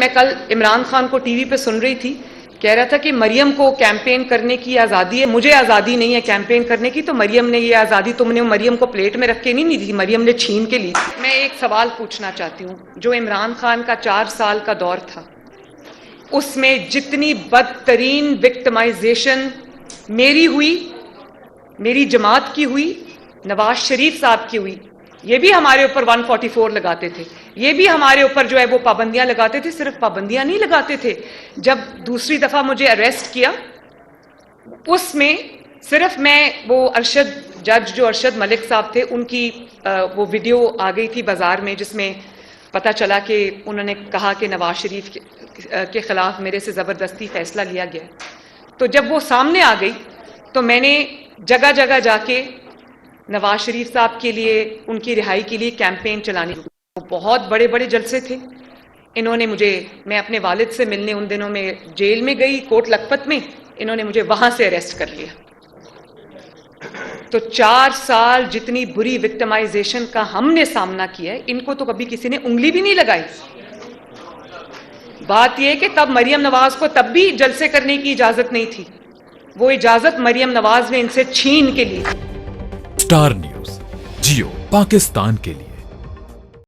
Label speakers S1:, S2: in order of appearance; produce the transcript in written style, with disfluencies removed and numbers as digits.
S1: میں کل عمران خان کو ٹی وی پہ سن رہی تھی, کہہ رہا تھا کہ مریم کو کیمپین کرنے کی آزادی ہے, مجھے آزادی نہیں ہے کیمپین کرنے کی, تو مریم نے یہ آزادی تم نے مریم کو پلیٹ میں رکھ کے نہیں دی, مریم نے چھین کے لی. میں ایک سوال پوچھنا چاہتی ہوں, جو عمران خان کا 4 سال کا دور تھا, اس میں جتنی بدترین وکٹمائزیشن میری ہوئی, میری جماعت کی ہوئی, نواز شریف صاحب کی ہوئی, یہ بھی ہمارے اوپر 144 لگاتے تھے, یہ بھی ہمارے اوپر جو ہے وہ پابندیاں لگاتے تھے. صرف پابندیاں نہیں لگاتے تھے, جب دوسری دفعہ مجھے اریسٹ کیا اس میں صرف میں وہ جج جو ارشد ملک صاحب تھے, ان کی وہ ویڈیو آ گئی تھی بازار میں, جس میں پتہ چلا کہ انہوں نے کہا کہ نواز شریف کے خلاف میرے سے زبردستی فیصلہ لیا گیا. تو جب وہ سامنے آ گئی تو میں نے جگہ جگہ جا کے نواز شریف صاحب کے لیے, ان کی رہائی کے لیے کیمپین چلانی. بہت بڑے بڑے جلسے تھے. انہوں نے مجھے, میں اپنے والد سے ملنے ان دنوں میں جیل میں گئی کوٹ لکھپت میں, انہوں نے مجھے وہاں سے اریسٹ کر لیا. تو 4 سال جتنی بری وکٹمائزیشن کا ہم نے سامنا کیا ہے, ان کو تو کبھی کسی نے انگلی بھی نہیں لگائی. بات یہ کہ تب مریم نواز کو تب بھی جلسے کرنے کی اجازت نہیں تھی, وہ اجازت مریم نواز نے ان سے چھین کے لی.
S2: اسٹار نیوز جیو پاکستان کے لیے.